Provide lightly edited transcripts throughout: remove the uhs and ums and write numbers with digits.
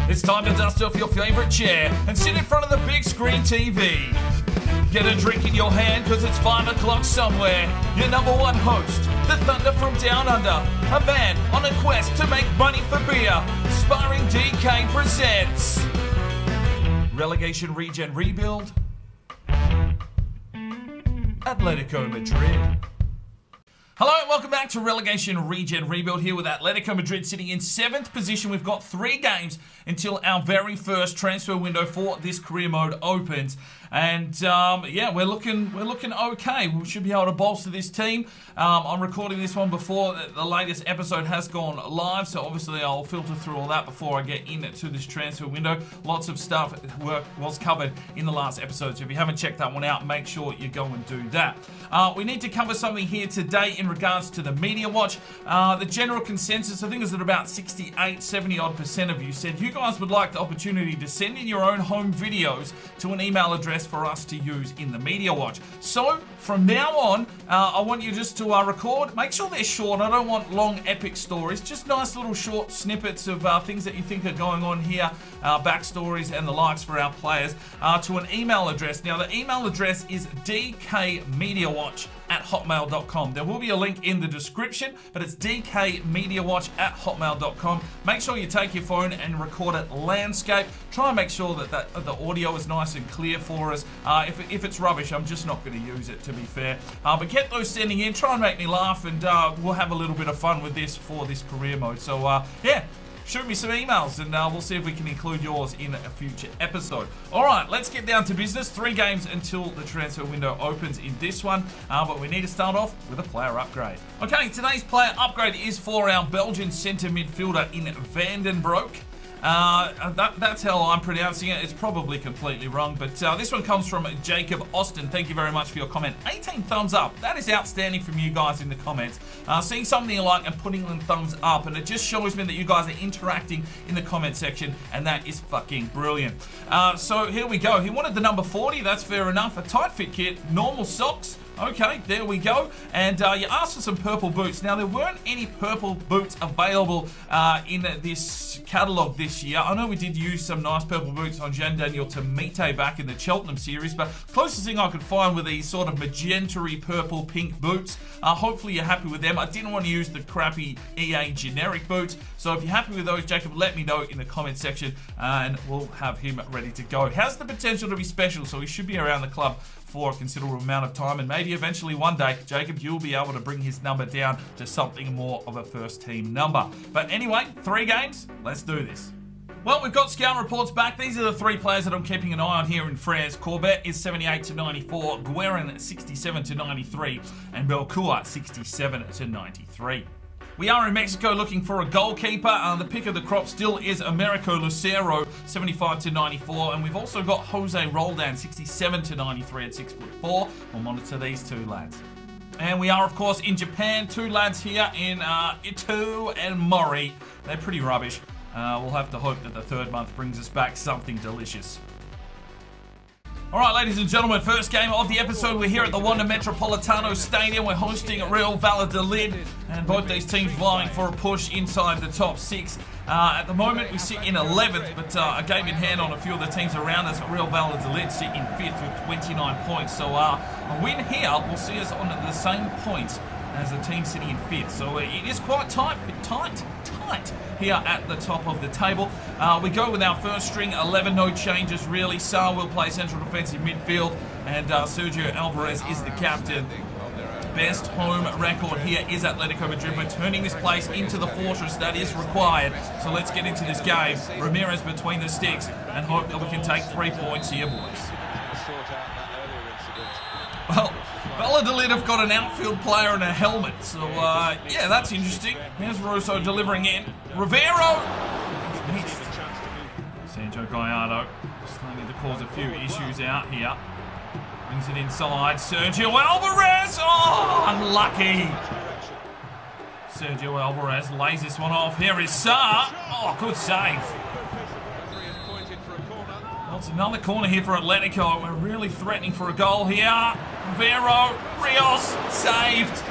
It's time to dust off your favourite chair and sit in front of the big screen TV. Get a drink in your hand because it's 5 o'clock somewhere. Your number one host, the Thunder from Down Under, a man on a quest to make money for beer. Sparring DK presents Relegation Regen Rebuild, Atletico Madrid. Hello and welcome back to Relegation Regen Rebuild here with Atletico Madrid sitting in 7th position. We've got 3 games until our very first transfer window for this career mode opens. And yeah, we're looking okay. We should be able to bolster this team. I'm recording this one before the latest episode has gone live, so obviously I'll filter through all that before I get into this transfer window. Lots of stuff was covered in the last episode, so if you haven't checked that one out, make sure you go and do that. We need to cover something here today in regards to the media watch. The general consensus, I think, is that about 70% of you said you guys would like the opportunity to send in your own home videos to an email address for us to use in the media watch. So from now on, I want you just to record. Make sure they're short. I don't want long epic stories, just nice little short snippets of things that you think are going on here, backstories and the likes for our players, to an email address. Now the email address is DKMediaWatch@hotmail.com. There will be a link in the description, but it's DKMediaWatch@hotmail.com. Make sure you take your phone and record it landscape. Try and make sure that the audio is nice and clear for us. If it's rubbish, I'm just not going to use it, to be fair. But get those sending in. Try and make me laugh, and we'll have a little bit of fun with this for this career mode. So yeah. Shoot me some emails and we'll see if we can include yours in a future episode. Alright, let's get down to business. 3 games until the transfer window opens in this one, but we need to start off with a player upgrade. Okay, today's player upgrade is for our Belgian centre midfielder in Vandenbroek. That's how I'm pronouncing it. It's probably completely wrong, but this one comes from Jacob Austin. Thank you very much for your comment. 18 thumbs up. That is outstanding from you guys in the comments. Seeing something you like and putting them thumbs up, and it just shows me that you guys are interacting in the comment section, and that is fucking brilliant. So here we go. He wanted the number 40. That's fair enough. A tight fit kit, normal socks. Okay, there we go. And you asked for some purple boots. Now, there weren't any purple boots available in this catalogue this year. I know we did use some nice purple boots on Jean Daniel Tamite back in the Cheltenham series, but closest thing I could find were these sort of magenta-y purple pink boots. Hopefully you're happy with them. I didn't want to use the crappy EA generic boots, so if you're happy with those, Jacob, let me know in the comment section and we'll have him ready to go. Has the potential to be special, so he should be around the club for a considerable amount of time, and maybe eventually one day, Jacob, you'll be able to bring his number down to something more of a first team number. But anyway, 3 games, let's do this. Well, we've got scout reports back. These are the 3 players that I'm keeping an eye on here in France. Corbett is 78 to 94, Guerin 67 to 93, and Belcourt 67 to 93. We are in Mexico looking for a goalkeeper. The pick of the crop still is Americo Lucero, 75 to 94. And we've also got Jose Roldan, 67 to 93 at 6'4". We'll monitor these 2 lads. And we are, of course, in Japan. 2 lads here in Ito and Mori. They're pretty rubbish. We'll have to hope that the 3rd month brings us back something delicious. Alright, ladies and gentlemen, first game of the episode. We're here at the Wanda Metropolitano Stadium. We're hosting Real Valladolid, and both these teams vying for a push inside the top 6. At the moment, we sit in 11th, but a game in hand on a few of the teams around us. Real Valladolid sit in 5th with 29 points. So a win here will see us on the same points as the team sitting in 5th. So it is quite tight, but tight here at the top of the table. We go with our first string 11, no changes really. Sarr will play central defensive midfield, and Sergio Alvarez is the captain. Best home record here is Atletico Madrid. We're turning this place into the fortress that is required. So let's get into this game. Ramirez between the sticks and hope that we can take 3 points here, boys. Well, Valladolid have got an outfield player and a helmet, so yeah, that's interesting. Here's Russo delivering in. Rivero! Missed. Sergio Gallardo starting to cause a few issues out here. Brings it inside. Sergio Alvarez! Oh, unlucky! Sergio Alvarez lays this one off. Here is Sarr. Oh, good save. Well, it's another corner here for Atletico. We're really threatening for a goal here. Rivero, Rios, saved.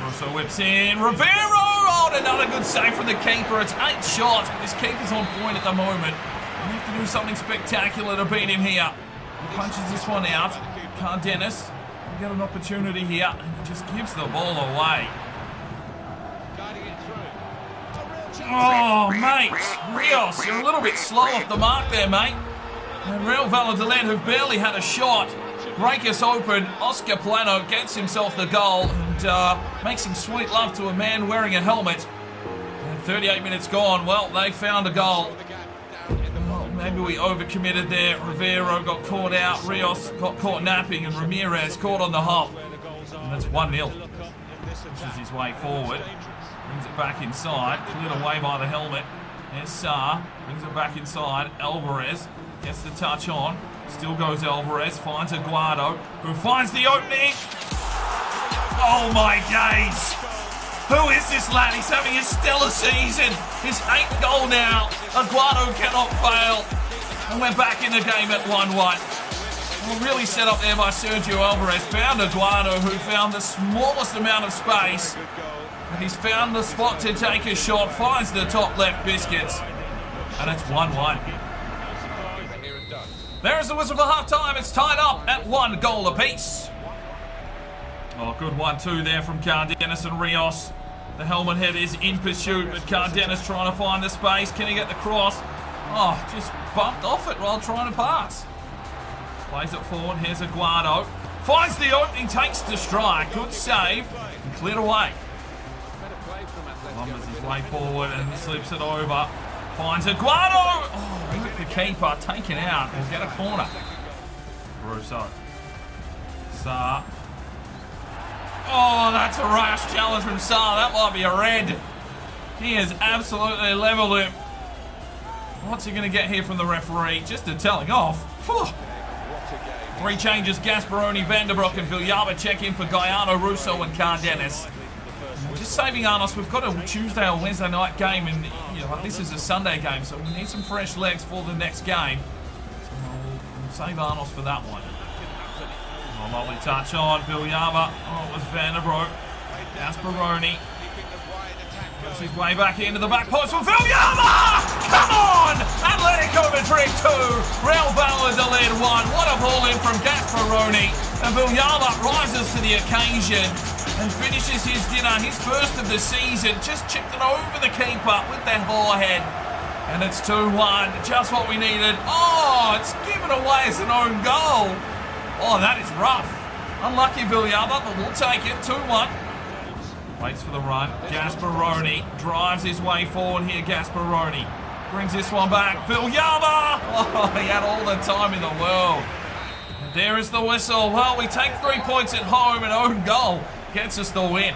Russo whips in. Rivero! Oh, and another good save from the keeper. It's 8 shots, but this keeper's on point at the moment. We have to do something spectacular to beat him here. He punches this one out. Cardenas will get an opportunity here, and he just gives the ball away. Oh, mate. Rios, you're a little bit slow off the mark there, mate. And Real Valladolid, who've barely had a shot, break us open. Oscar Plano gets himself the goal and makes some sweet love to a man wearing a helmet. And 38 minutes gone. Well, they found a goal. Well, maybe we overcommitted there. Rivero got caught out. Rios got caught napping, and Ramirez caught on the hop. And that's 1-0. Pushes his way forward. Brings it back inside. Cleared away by the helmet. There's Sarr. Brings it back inside. Alvarez gets the touch on. Still goes Alvarez. Finds Aguado, who finds the opening. Oh my days. Who is this lad? He's having a stellar season. His 8th goal now. Aguado cannot fail. And we're back in the game at 1-1. Well, really set up there by Sergio Alvarez. Found Aguado, who found the smallest amount of space. And he's found the spot to take a shot. Finds the top left biscuits. And it's 1-1. There is the whistle for half-time. It's tied up at 1 goal apiece. Oh, good 1-2 there from Cardenas and Rios. The helmet head is in pursuit, but Cardenas trying to find the space. Can he get the cross? Oh, just bumped off it while trying to pass. Plays it forward. Here's Aguado. Finds the opening, takes the strike. Good save. And cleared away. Lumbers his way forward and slips it over. Finds Aguado. Oh, look at the keeper taken out. We'll get a corner. Russo. Sarr. Oh, that's a rash challenge from Sarr. That might be a red. He has absolutely leveled him. What's he going to get here from the referee? Just a telling off. Whew. 3 changes. Gasparoni, Vanderbroek and Villalba check in for Gallardo, Russo and Cardenas. Just saving Arnos, we've got a Tuesday or Wednesday night game, and you know, this is a Sunday game, so we need some fresh legs for the next game. So we'll save Arnos for that one. Oh, lovely touch on Villalba. Oh, it was Vanderbroek. Gasparoni gets his way back into the back post for Villalba! Come on! Atletico Madrid 2, Real Valladolid 1. What a ball in from Gasparoni. And Villalba rises to the occasion and finishes his dinner, his first of the season. Just chipped it over the keeper with that forehead. And it's 2-1, just what we needed. Oh, it's given away as an own goal. Oh, that is rough. Unlucky Villalba, but we'll take it. 2-1. Waits for the run. Gasparoni drives his way forward here. Gasparoni brings this one back. Villalba! Oh, he had all the time in the world. And there is the whistle. Well, we take 3 points at home, and own goal gets us the win.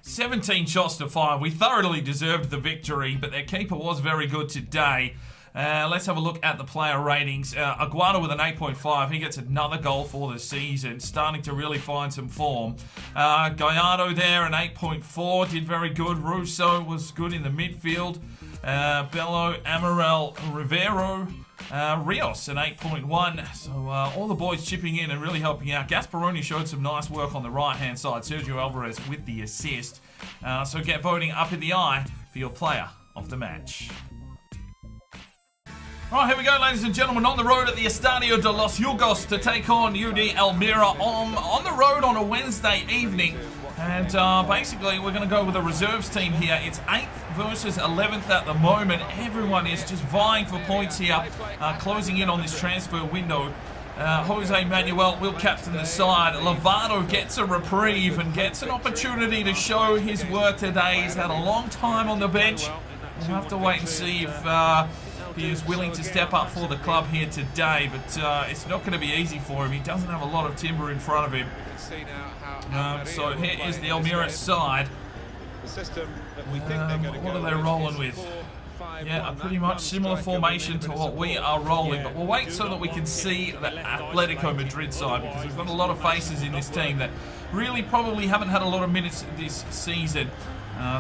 17 shots to 5. We thoroughly deserved the victory, but their keeper was very good today. Let's have a look at the player ratings. Aguado with an 8.5. He gets another goal for the season. Starting to really find some form. Gallardo there, an 8.4. Did very good. Russo was good in the midfield. Bello, Amaral, Rivero. Rios, an 8.1. So all the boys chipping in and really helping out. Gasparoni showed some nice work on the right-hand side. Sergio Alvarez with the assist. So get voting up in the eye for your player of the match. Right, here we go, ladies and gentlemen, on the road at the Estadio de los Yugos to take on UD Almira on the road on a Wednesday evening. And basically, we're going to go with a reserves team here. It's 8th versus 11th at the moment. Everyone is just vying for points here, closing in on this transfer window. Jose Manuel will captain the side. Lovato gets a reprieve and gets an opportunity to show his worth today. He's had a long time on the bench. We'll have to wait and see if he is willing to step up for the club here today, but it's not going to be easy for him. He doesn't have a lot of timber in front of him. So here is the Almira side. What are they rolling with? Yeah, a pretty much similar formation to what we are rolling, but we'll wait so that we can see the Atletico Madrid side, because we've got a lot of faces in this team that really probably haven't had a lot of minutes this season.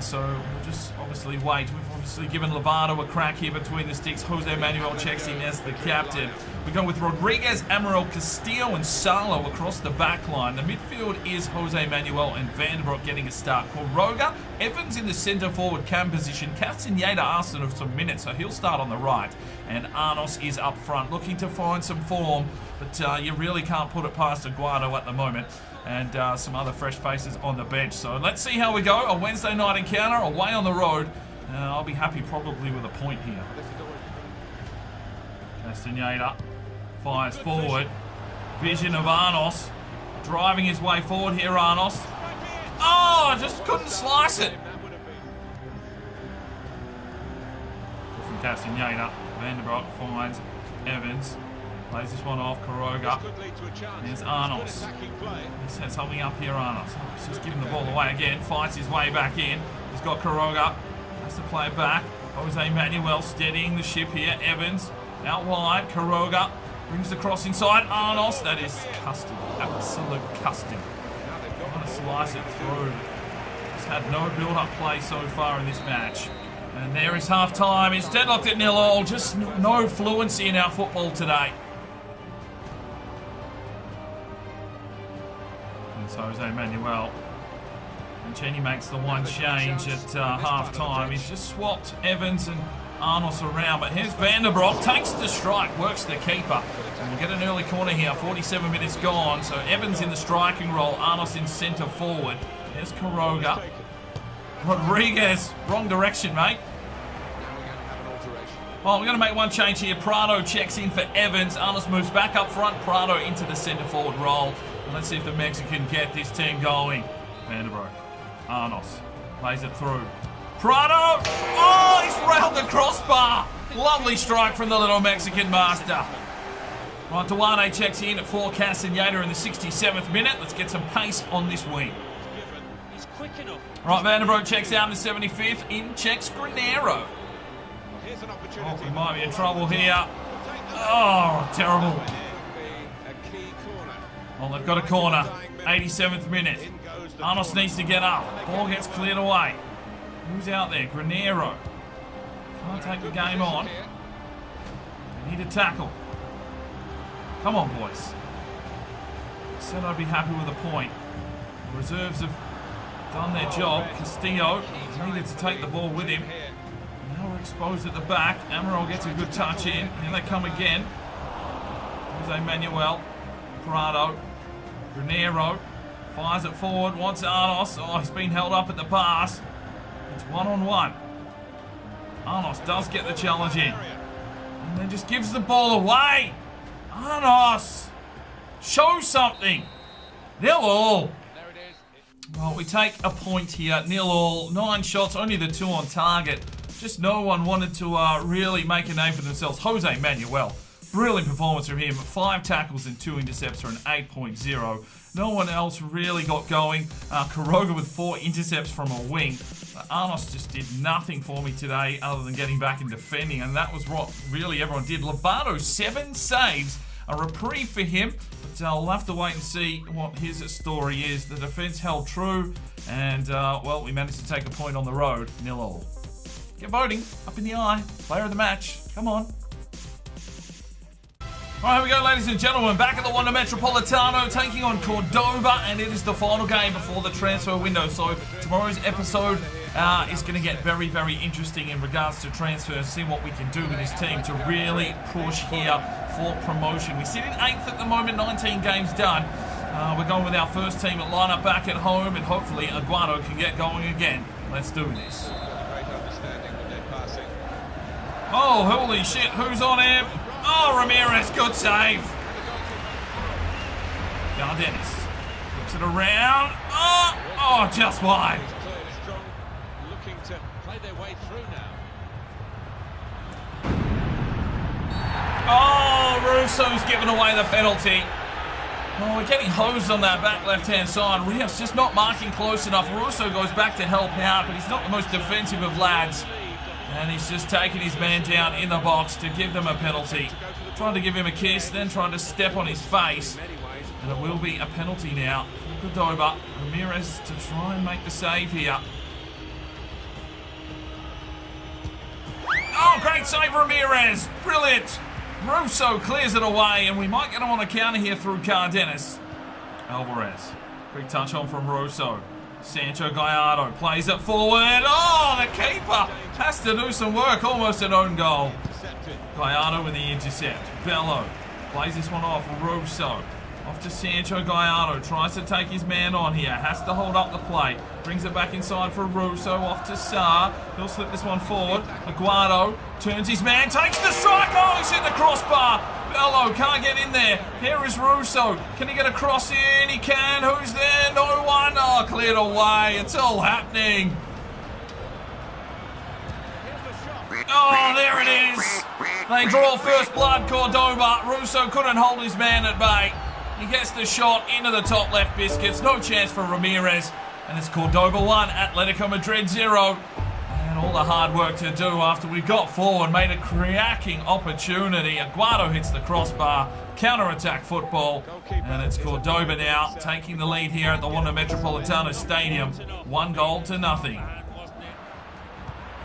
So we'll just obviously wait. We've obviously given Lovato a crack here between the sticks. Jose Manuel checks in as the captain. We're going with Rodriguez, Amaral, Castillo and Salo across the back line. The midfield is Jose Manuel and Vandenbroek getting a start. Quiroga, Evans in the centre forward cam position. Castaneda asked him some minutes, so he'll start on the right. And Arnos is up front looking to find some form, but you really can't put it past Aguado at the moment. And some other fresh faces on the bench. So let's see how we go. A Wednesday night encounter away on the road. I'll be happy probably with a point here. Castaneda fires forward. Vision of Arnos. Driving his way forward here, Arnos. Oh, just couldn't slice it. From Castaneda. Vandenbroek finds Evans. Plays this one off, Quiroga. There's Arnos. He set something up here, Arnos. Oh, he's just giving the ball away again. Fights his way back in. He's got Quiroga. Has to play it back. Jose Manuel steadying the ship here. Evans out wide. Quiroga brings the cross inside. Arnos. That is custody. Absolute custody. Trying to slice it through. He's had no build-up play so far in this match. And there is half-time. It's deadlocked at 0-0. Just no fluency in our football today. Jose Manuel. And Cheney makes the one change at half-time. He's just swapped Evans and Arnos around. But here's Vandenbroek. Takes the strike. Works the keeper. And we'll get an early corner here. 47 minutes gone. So Evans in the striking role. Arnos in centre forward. There's Quiroga. Rodriguez. Wrong direction, mate. Oh, we're going to make one change here. Prado checks in for Evans. Arnos moves back up front. Prado into the centre forward role. Let's see if the Mexican get this team going. Vandenbroek. Arnos. Plays it through. Prado! Oh, he's railed the crossbar! Lovely strike from the little Mexican master. Right, Duane checks in for Castaneda in the 67th minute. Let's get some pace on this wing. Right, Vandenbroek checks out in the 75th. In checks Granero. Oh, we might be in trouble here. Oh, terrible. Well, they've got a corner. 87th minute. Arnos needs to get up. Ball gets cleared away. Who's out there? Granero. Can't take the game on. They need a tackle. Come on, boys. Said I'd be happy with a point. The reserves have done their job. Castillo needed to take the ball with him. Now we're exposed at the back. Amaral gets a good touch in. Here they come again. Jose Manuel. Prado. Granero fires it forward, wants Arnos. Oh, he's been held up at the pass. It's one-on-one. Arnos does get the challenge in. And then just gives the ball away. Arnos, show something. 0-0. Well, we take a point here. 0-0. 9 shots, only the 2 on target. Just no one wanted to really make a name for themselves. Jose Manuel. Brilliant performance from him. 5 tackles and 2 intercepts for an 8.0. No one else really got going. Quiroga with 4 intercepts from a wing. Arnos just did nothing for me today other than getting back and defending, and that was what really everyone did. Lovato, 7 saves. A reprieve for him, but we'll have to wait and see what his story is. The defence held true, and, well, we managed to take a point on the road. 0-0. Get voting. Up in the eye. Player of the match. Come on. Alright, here we go, ladies and gentlemen. Back at the Wanda Metropolitano, taking on Cordoba, and it is the final game before the transfer window. So tomorrow's episode is going to get very, very interesting in regards to transfers. See what we can do with this team to really push here for promotion. We sit in 8th at the moment, 19 games done. We're going with our first team at lineup back at home, and hopefully Aguado can get going again. Let's do this. Oh, holy shit, who's on him? Oh, Ramirez, good save. Gardenis looks it around. Oh, just wide. Looking to play their way through now. Oh, Russo's given away the penalty. Oh, we're getting hosed on that back left-hand side. Rios just not marking close enough. Russo goes back to help out, but he's not the most defensive of lads. And he's just taken his man down in the box to give them a penalty. Trying to give him a kiss, then trying to step on his face. And it will be a penalty now for Cordoba. Ramirez to try and make the save here. Great save, Ramirez. Brilliant. Russo clears it away, and we might get him on a counter here through Cardenas. Alvarez. Quick touch on from Russo. Sancho Gallardo plays it forward. Oh, the keeper has to do some work. Almost an own goal. Gallardo with the intercept. Bello plays this one off. Russo. Off to Sancho Gallardo. Tries to take his man on here. Has to hold up the play. Brings it back inside for Russo. Off to Sarr. He'll slip this one forward. Aguado turns his man. Takes the strike. Oh, he's hit the crossbar. Bello can't get in there. Here is Russo. Can he get a cross in? He can. Who's there? No one. Oh, cleared away. It's all happening. Oh, there it is. They draw first blood, Cordoba. Russo couldn't hold his man at bay. He gets the shot into the top left biscuits. No chance for Ramirez. And it's Cordoba 1, Atletico Madrid 0. And all the hard work to do after we got forward, made a cracking opportunity. Aguado hits the crossbar. Counter-attack football. And it's Cordoba now taking the lead here at the Wanda Metropolitano Stadium. 1-0-0.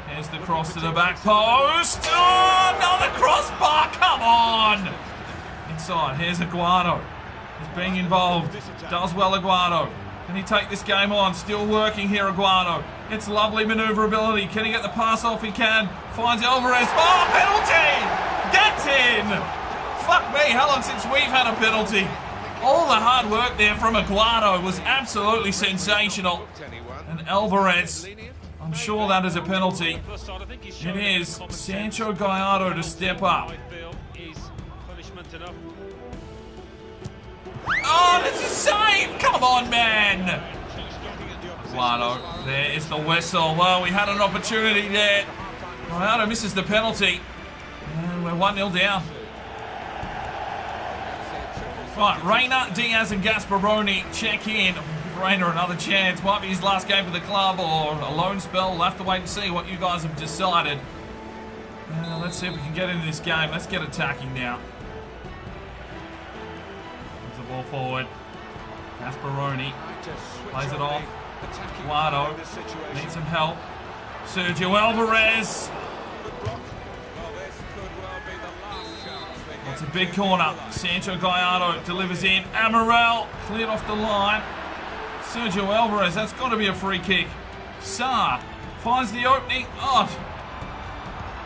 Here's the cross to the back post. Oh, another crossbar. Come on. Inside. Here's Aguado. He's being involved. Does well, Aguado. Can he take this game on? Still working here, Aguado. It's lovely maneuverability. Can he get the pass off? He can. Finds Alvarez. Oh, penalty! That's in! Fuck me, how long since we've had a penalty? All the hard work there from Aguado was absolutely sensational. And Alvarez, I'm sure that is a penalty. It is. Sancho Gallardo to step up. Oh, that's a save! Come on, man! Aguado, there is the whistle. Well, we had an opportunity there. Gallardo misses the penalty. And we're 1-0 down. Right, Reina, Diaz and Gasparoni check in. Give Reina another chance. Might be his last game for the club or a loan spell. We'll have to wait and see what you guys have decided. Let's see if we can get into this game. Let's get attacking now. Ball forward. Gasparoni plays it off. Aguado needs some help. Sergio Alvarez. It's a big corner. Sancho Gallardo delivers in. Amaral cleared off the line. Sergio Alvarez, that's got to be a free kick. Sarr finds the opening. Oh,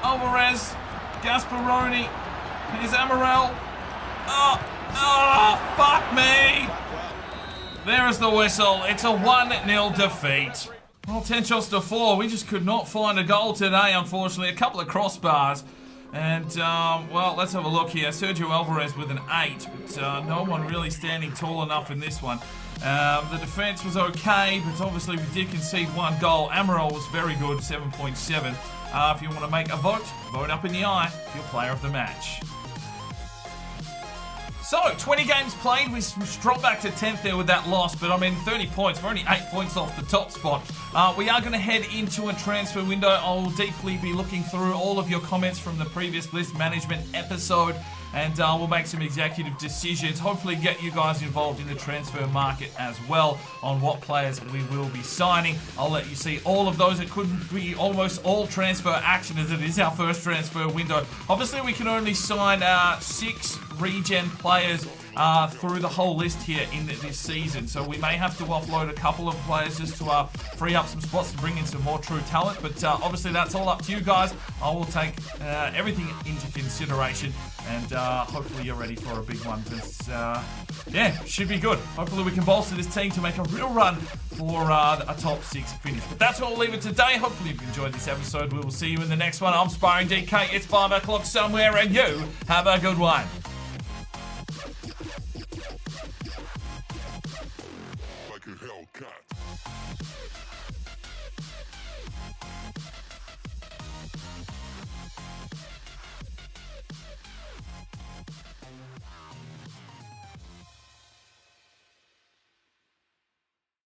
Alvarez. Gasparoni. Here's Amaral. Oh, fuck me! There is the whistle. It's a 1-0 defeat. Well, 10 shots to 4. We just could not find a goal today, unfortunately. A couple of crossbars. And, well, let's have a look here. Sergio Alvarez with an 8, but no one really standing tall enough in this one. The defense was okay, but obviously we did concede 1 goal. Amaral was very good, 7.7. If you want to make a vote, vote up in the eye for your player of the match. So, 20 games played, we dropped back to 10th there with that loss, but I mean 30 points, we're only 8 points off the top spot. We are going to head into a transfer window. I'll deeply be looking through all of your comments from the previous list management episode, and we'll make some executive decisions, hopefully get you guys involved in the transfer market as well on what players we will be signing. I'll let you see all of those. It could be almost all transfer action as it is our first transfer window. Obviously we can only sign 6 regen players through the whole list here in this season, so we may have to offload a couple of players just to free up some spots to bring in some more true talent, but obviously that's all up to you guys. I will take everything into consideration, and hopefully you're ready for a big one, because yeah, should be good. Hopefully we can bolster this team to make a real run for a top 6 finish. But that's where we'll leave it today. Hopefully you've enjoyed this episode. We will see you in the next one. I'm Sparring DK. It's 5 o'clock somewhere, and you have a good one. Like a Hellcat.